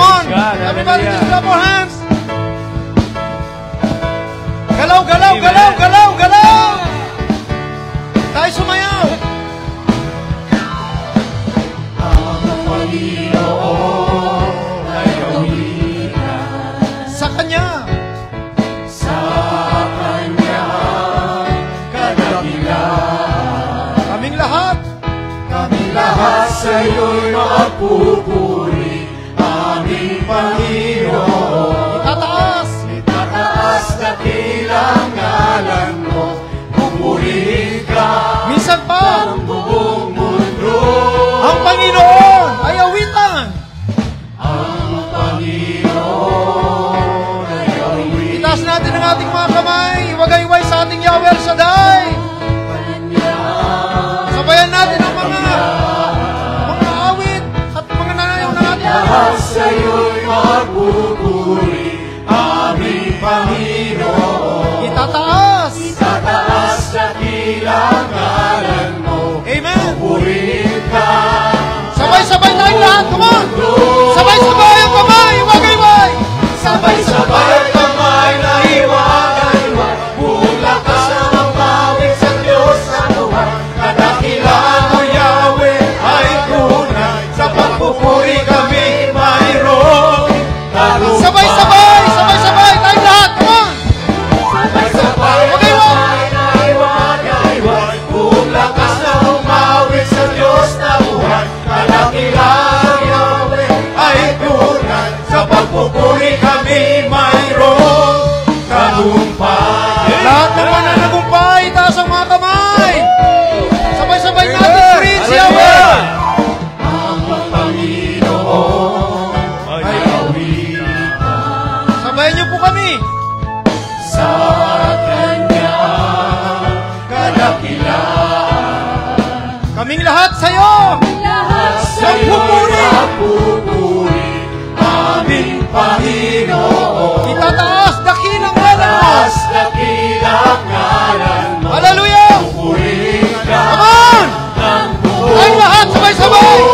on! Everybody just clap our hands! Galaw, galaw, galaw, galaw, galaw! Tayo sumayaw! Ang Panginoon ay kawitan. Sa Kanya! Sa Kanya kadakilaan. Kaming lahat! Kaming lahat sa'yo'y magpupuri. Aming Panginoon, Itataas! itataas dakilang ngalan mo. Pupurihin ka Minsan pa! ng buong mundo. Ang Panginoon ay awitan! Ang Panginoon ay awitan. Itaas natin ang ating mga kamay, iwagayway sa ating Yahweh El Shaddai! Sabayan natin ang mga awit at mga nanayaw na ating Lahat sa'yo'y magpupuri. Aming Panginoon, itataas! itataas dakilang ngalan mo. Amen! Purihin ka Sabay-sabay tayong lahat, come on! Sabay-sabay ang kamay, iwagayway! sabay-sabay ang kamay na hiwa-hiwa. Buong lakas na mapawid sa Diyos na buhay. Kadakilaan mo, Yahweh, ay tunay. Sa pagpupuri kami mayroon. Sabay-sabay! Sabay-sabay tayong lahat, come on! Sabay-sabay ang kamay na hiwa-hiwa. Buong lakas na umawit sa Diyos na buhay. Kadakilaan mo, Yahweh, ay tunay. Sa pagpupuri kami mayroon. Tagumpay. Lahat ng mananagumpay, taas ang mga kamay! Sabay-sabay natin, praise Yahweh! Ang Panginoon ay awitan. Sabayan niyo po kami! Sa Kanya kadakilaan. Kaming lahat sa'yo! Sa'yo'y magpupuri. Aming Panginoon, Itataas dakilang ngalan mo! taas dakilang ngalan mo. Hallelujah! Purihin ka Come on! ng buong Tayong lahat, sabay-sabay! 1,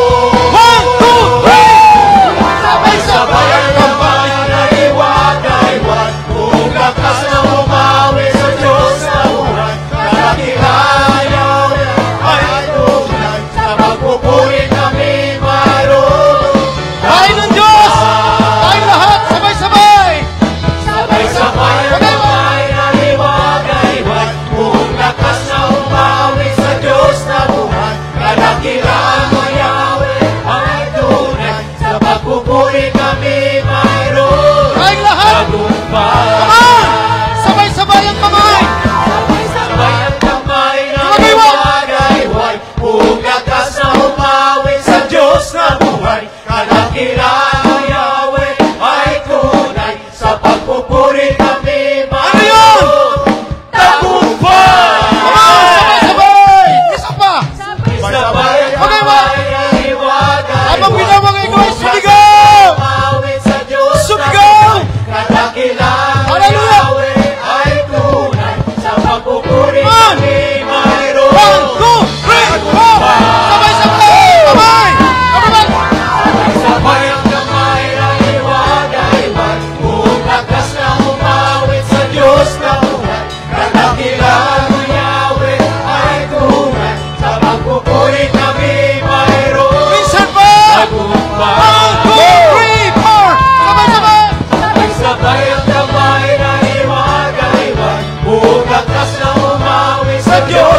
2, 3! sabay-sabay ang kamay na hiwa-hiwa. Buong lakas na umawi sa Diyos na buhay. Kadakilaan Yahweh ay tunay. Sa pagpupuri kami mayroon. Tayo ng Diyos! Tayong lahat, sabay-sabay! Sabay-sabay ang kamay na hiwa-hiwa. Buong lakas na umawi sa Diyos na buhay. Kadakilaan mo, Yahweh, ay tunay. Sa pagpupuri kami mayroon. Tayong lahat! Tagumpay. Come on! Sabay-sabay ang kamay! Sabay ang kamay na Hiwa-hiwa! hiwa-hiwa. Buong lakas na umawi sa Diyos na buhay. Kadakilaan mo, Yahweh, ay tunay. Sa pagpupuri kami mayroon. Tagumpay! Come on! Sabay-sabay! Isa pa! Sabay ang kamay na hiwa-hiwa. Habang binabagay ko ay sumigaw! Umawi sa Diyos na Sumigaw! buhay. Kadakilaan mo, Hallelujah! Yahweh, ay tunay. Sa pagpupuri Come on! kami mayroon. 1, 2, 3, 4! Sabay-sabay! Kamay! Everybody! Sabay ang kamay na hiwa-hiwa. Buong lakas na umawit sa Diyos na buhay. Kadakilaan mo, Yahweh, ay tunay. Sa pagpupuri kami mayroon. Minsan pa! 1, 2, 3, 4! Sabay-sabay! Sabay ang kamay na hiwa-hiwa. Buong lakas na umawit sa Diyos